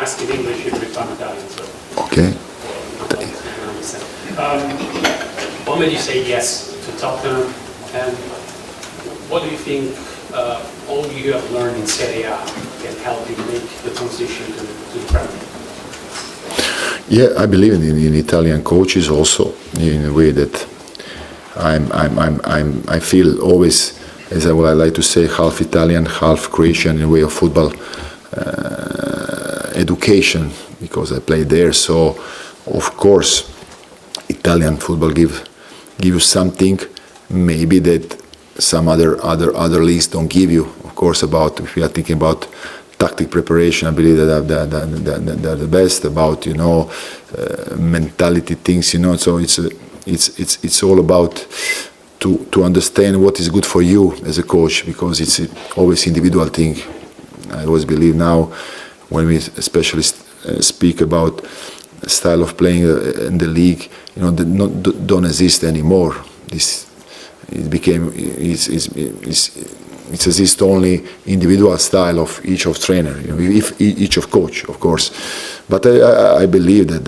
ask in English, you become Italian. So. Okay. What made you say yes to Tottenham, and what do you think all you have learned in Serie A can help you make the transition to the Premier League? Yeah, I believe in Italian coaches also, in a way that I feel always, as I like to say, half Italian, half Croatian in a way of football education, because I played there. So, of course, Italian football give you something maybe that some other leagues don't give you. Of course, about if we are thinking about tactic preparation, I believe that they're the best. About mentality things, So it's all about to understand what is good for you as a coach, because it's always individual thing. I always believe now, when we especially speak about style of playing in the league, don't exist anymore. It exists only individual style of each of trainer, each of coach, of course. But I believe that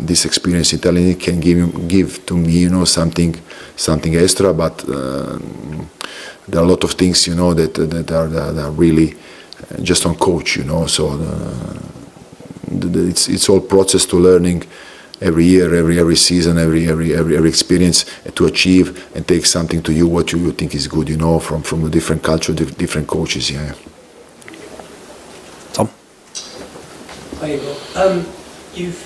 this experience in Italy can give to me, something extra. But there are a lot of things, that are really just on coach, So it's all process to learning. Every year, every season, every experience to achieve and take something to you what you think is good, from a different culture, different coaches. Yeah. Tom. Hi, Igor. You've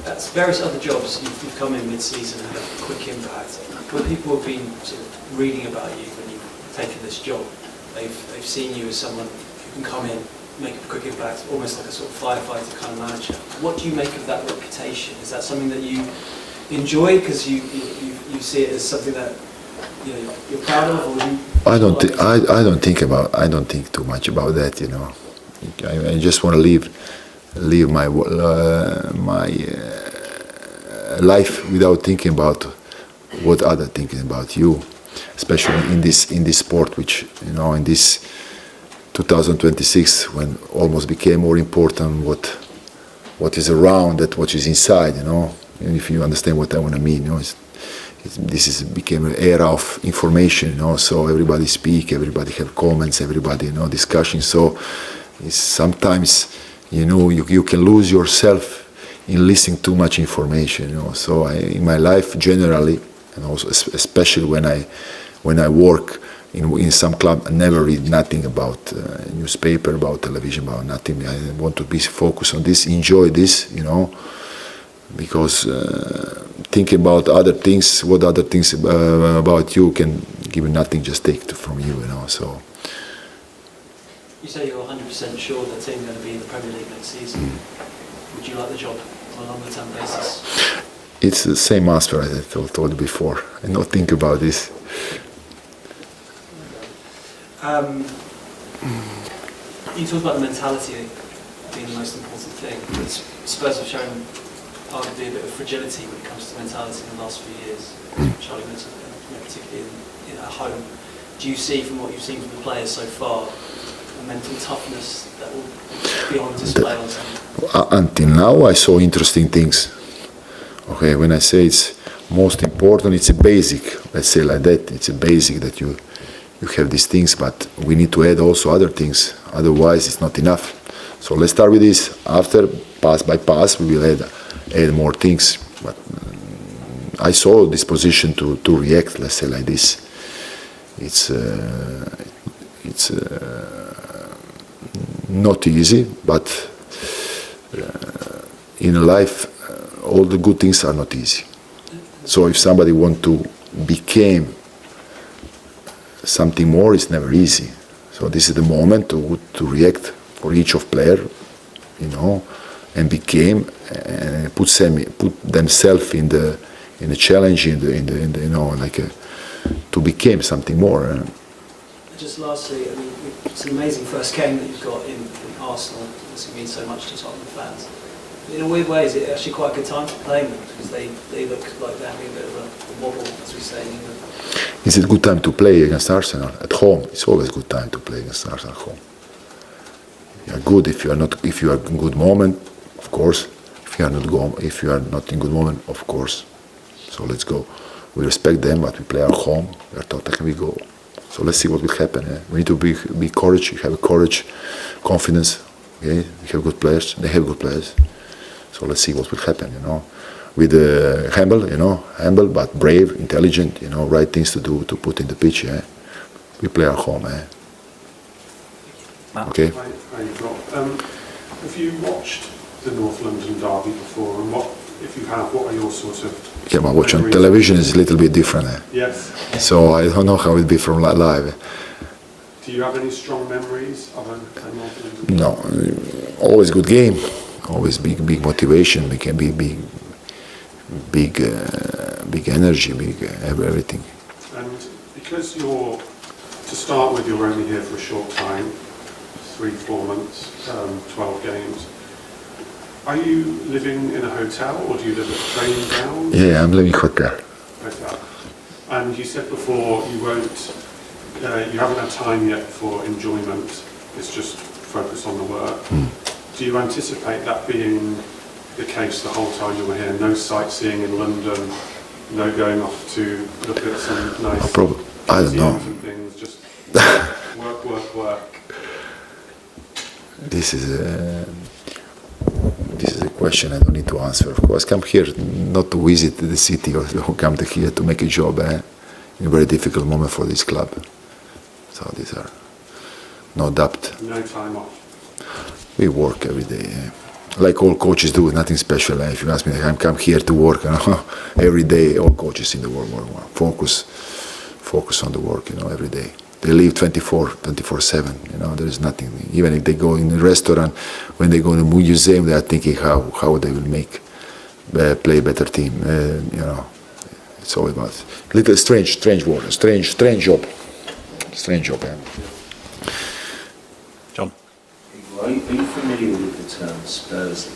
at various other jobs you've come in mid-season and had a quick impact. When people have been sort of reading about you when you've taken this job, they've seen you as someone who can come in, make a quick impact, almost like a sort of firefighter kind of manager. What do you make of that reputation? Is that something that you enjoy because you see it as something that you're proud of? Or I don't think too much about that. I just want to live my life without thinking about what others thinking about you, especially in this sport, which in this 2026, when almost became more important what is around that what is inside, And if you understand what I want to mean, this became an era of information, So everybody speak, everybody have comments, everybody discussion. So it's sometimes you can lose yourself in listening too much information, So in my life generally, and also especially when I work in some club, I never read nothing about newspaper, about television, about nothing. I want to be focused on this, enjoy this, because thinking about other things, what other things about you can give you nothing, just take it from you, So. You say you're 100% sure the team's going to be in the Premier League next season. Would you like the job on a longer-term basis? It's the same answer as I told you before. I don't think about this. You talked about the mentality being the most important thing. Spurs have shown arguably a bit of fragility when it comes to mentality in the last few years. Charlie mentioned, particularly at home. Do you see, from what you've seen from the players so far, a mental toughness that will be on display on Sunday? Until now, I saw interesting things. Okay, when I say it's most important, it's a basic. Let's say like that. It's a basic that you have these things, but we need to add also other things. Otherwise, it's not enough. So let's start with this. After, pass by pass, we will add more things. But I saw this position to react. Let's say like this. It's not easy, but in life, all the good things are not easy. So if somebody want to become something more, it's never easy. So this is the moment to react for each of player, and became and put themselves in the challenge, to become something more. Just lastly, I mean, it's an amazing first game that you've got in Arsenal. It's going to mean so much to Tottenham fans. In a weird way, is it actually quite a good time to play them? Because they look like they're having a bit of a wobble, as we say in England. Is it a good time to play against Arsenal? At home, it's always a good time to play against Arsenal at home. You are good if you are not. If you are in good moment, of course. If you are not in good moment, of course. So let's go. We respect them, but we play our home. We are Tottenham. We go. So let's see what will happen. We need to be courage. You have courage, confidence. Okay, we have good players. They have good players. So let's see what will happen. With humble but brave, intelligent. Right things to do to put in the pitch. We play our home. Okay. Have you watched the North London derby before, and if you have, what are your sort of? Yeah, but watch on television is a little bit different. Yes. So I don't know how it be from live. Do you have any strong memories of a North London? No, always good game, always big motivation. We can be big energy, everything. And because to start with, you're only here for a short time, 3-4 months, 12 games. Are you living in a hotel, or do you live at a training ground? Yeah, I'm living hotel. Hotel. And you said before you haven't had time yet for enjoyment. It's just focus on the work. Do you anticipate that being the case the whole time you were here? No sightseeing in London, no going off to look at some nice I don't know. and things, just work. This is a question I don't need to answer. Of course, come here not to visit the city, or to come here to make a job. In a very difficult moment for this club. So these are no doubt. No time off. We work every day. Like all coaches do, nothing special. If you ask me, I come here to work. Every day, all coaches in the world focus on the work. Every day. They live 24/7. There is nothing. Even if they go in a restaurant, when they go to a museum, they are thinking how they will play a better team. It's all about little strange world, strange job. Yeah. John. Are you familiar with the term SPURSY?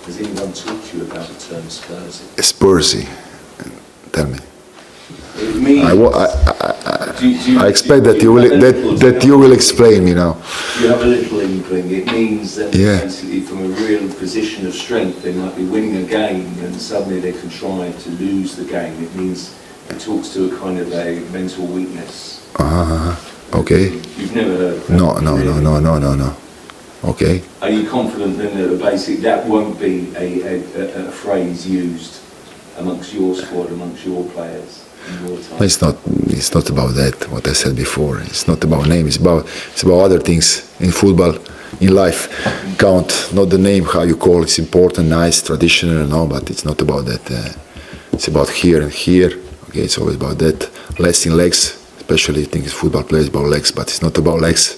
Has anyone taught you about the term SPURSY? Spursy. Tell me. It means, I expect that you will explain me now. You have a little inkling. It means that Yeah. basically from a real position of strength, they might be winning a game and suddenly they contrive to lose the game. It means it talks to a kind of a mental weakness. Okay. You've never heard of that? No. Okay. Are you confident then that that won't be a phrase used amongst your squad, amongst your players? It's not about that. What I said before. It's not about name. It's about other things in football, in life. Count not the name, how you call. It's important, nice, traditional, no. But it's not about that. It's about here and here. Okay. It's always about that. Less in legs, especially I think it's football players about legs. But it's not about legs.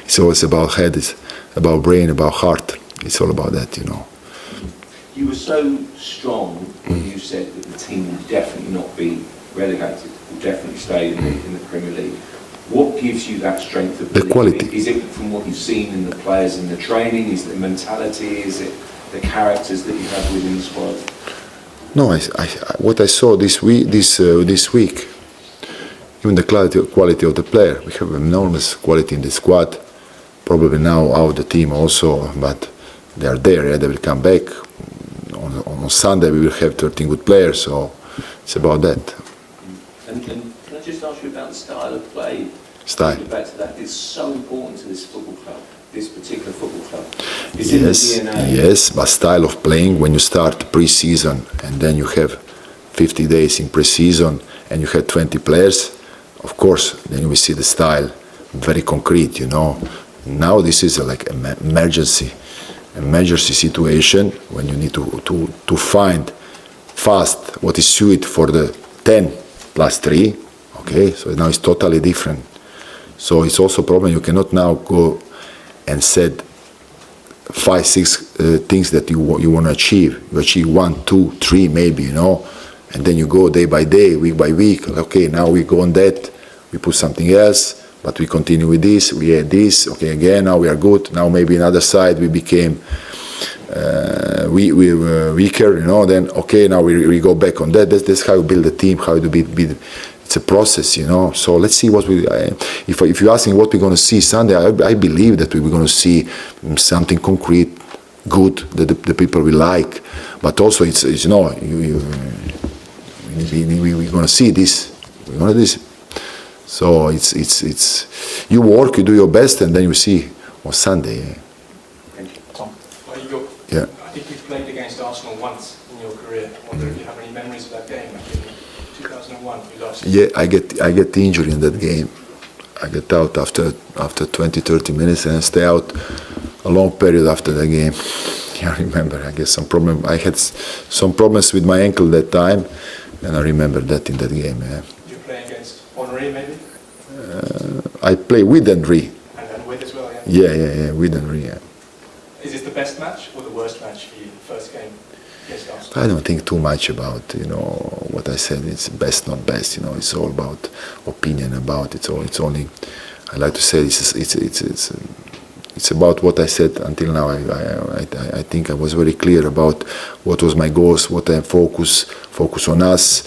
It's always about head. It's about brain, about heart. It's all about that. You were so strong when you said that the team will definitely not be relegated, will definitely stay in the Premier League. What gives you that strength of belief? The quality. Is it from what you've seen in the players in the training? Is it the mentality? Is it the characters that you have within the squad? No, what I saw this week, even the quality of the player. We have enormous quality in the squad. Probably now out the team also, but they are there. Yeah? They will come back. On Sunday we will have 13 good players, so it's about that. And can I just ask you about the style of play? Style. Back to that. It's so important to this football club, this particular football club. Is it the DNA? Yes, but style of playing, when you start pre-season and then you have 50 days in pre-season and you have 20 players, of course, then you will see the style very concrete, Now this is like an emergency situation when you need to find fast what is suited for the 10 plus 3. Okay, so now it's totally different. So it's also a problem. You cannot now go and set 5-6 things that you want to achieve. You achieve 1, 2, 3 maybe, and then you go day by day, week by week. Okay, now we go on that. We put something else. But we continue with this, we add this, okay, again, now we are good. Now maybe another side we became we were weaker, then okay, now we go back on that. That's how you build a team, how to be. It's it's a process, you know. So let's see what if you're asking what we're going to see Sunday, I believe that we're going to see something concrete, good, that the people will like. But also, it's you know, we're going to see this. We're going to this. So it's you work, you do your best, and then you see on Sunday. Thank you, Tom. Well, Igor, Yeah. I think you've played against Arsenal once in your career. I wonder if you have any memories of that game back in 2001. You lost. Yeah, I get injured in that game. I get out after 20-30 minutes and I stay out a long period after the game. I remember I had some problems with my ankle that time, and I remember that in that game. Yeah. You're playing against Henry, maybe? I play with Henry. And with as well, yeah? Yeah, with Henry. Yeah. Is this the best match or the worst match for you, the first game against Arsenal? I don't think too much about, you know, what I said. It's best, not best. You know, it's all about opinion. It's only. I like to say it's about what I said until now. I think I was very clear about what was my goals, what I focus on us,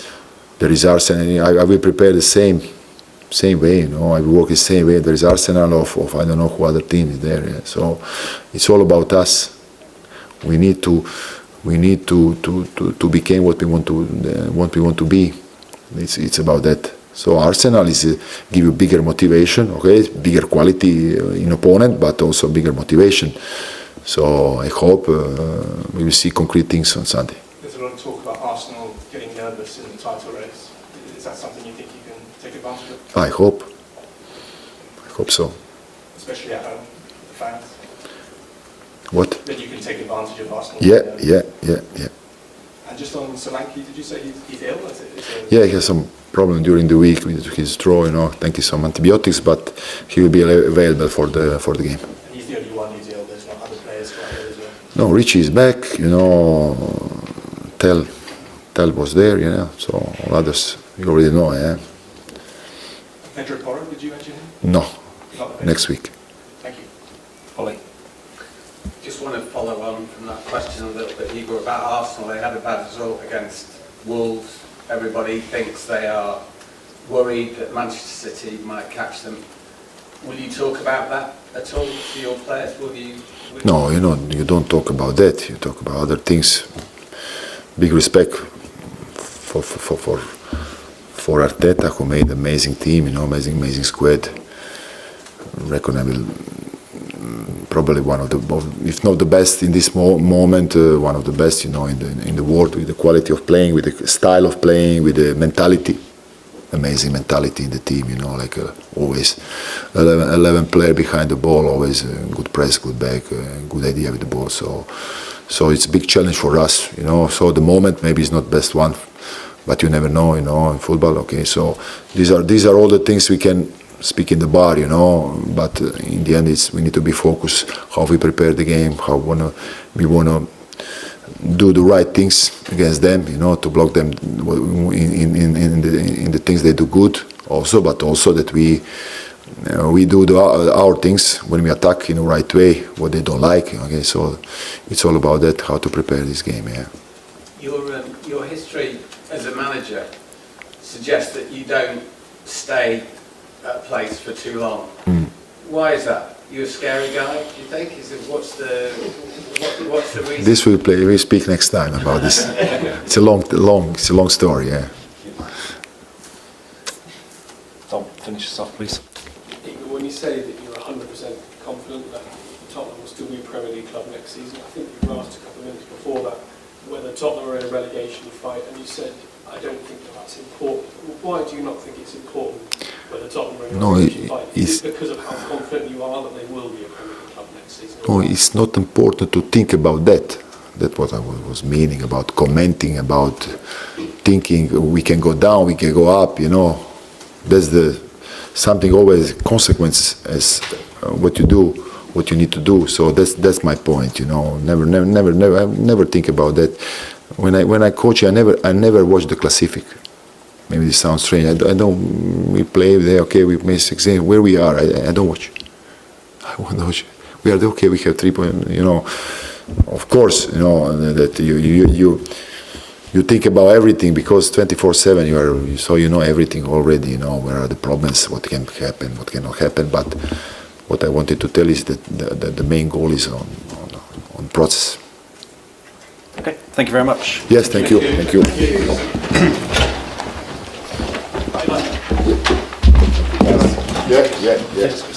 the results, and I will prepare the same way. You know, I will work the same way. There is Arsenal of I don't know who other team is there. Yeah. So it's all about us. We need to become what we want to be. It's about that. So Arsenal is give you bigger motivation, okay, bigger quality in opponent, but also bigger motivation. So I hope we will see concrete things on Sunday. There's a lot of talk about Arsenal getting nervous in the title race. Is that something you think you can take advantage of? I hope so. Especially at home, the fans? What? That you can take advantage of Arsenal? Yeah. And just on Solanke, did you say he's ill? Yeah, he has some problem during the week with his throw, you know, taking some antibiotics, but he will be available for the game. And he's the only one who's ill, there's not other players who are ill as well? No, Richie is back, you know, Tel was there, you know, so all others you already know, yeah. Pedro Porro, did you mention him? No, Not next week. Thank you. Ollie. Just want to follow on from that question a little bit, Igor, about Arsenal. They had a bad result against Wolves. Everybody thinks they are worried that Manchester City might catch them. Will you talk about that at all to your players? No, you know, you don't talk about that. You talk about other things. Big respect for Arteta, who made an amazing team, you know, amazing squad. Reckonable, probably one of the, if not the best in this moment, one of the best, you know, in the world, with the quality of playing, with the style of playing, with the mentality. Amazing mentality in the team, you know, like always 11 player behind the ball, always good press, good back, good idea with the ball. So it's a big challenge for us, you know. So the moment maybe is not best one, but you never know, you know, in football. Okay, so these are all the things we can speak in the bar, you know. But in the end, we need to be focused how we prepare the game, how we wanna do the right things against them, you know, to block them in the things they do good also, but also that we do our things when we attack in the right way, what they don't like. Okay, so it's all about that, how to prepare this game. Yeah. Your history as a manager suggests that you don't stay at a place for too long. Why is that? You a scary guy, do you think? What's the reason? This we speak next time about this. It's a long story. Yeah. Tom, finish us off, please. When you say that you're 100% confident that Tottenham will still be a Premier League club next season, I think you were asked a couple of minutes before that whether Tottenham are in a relegation fight, and you said, I don't think that's important. Why do you not think it's important whether Tottenham are in a relegation fight? Is it because of how confident you are that they will be a Premier League club next season? No, it's not important to think about that. That's what I was meaning about commenting, about thinking we can go down, we can go up, you know. That's something always consequence as what you do, what you need to do. So that's my point, you know. Never think about that. When I coach, I never watch the Classific. Maybe this sounds strange. I don't. We play there. Okay, we make 16. Where we are, I don't watch. I won't watch. We are okay. We have 3 points. You know, of course, you know that you think about everything because 24/7 you know everything already. You know where are the problems, what can happen, what cannot happen. But what I wanted to tell is that the main goal is on process. Okay, thank you very much. Yes, thank you. Thank you. Yeah.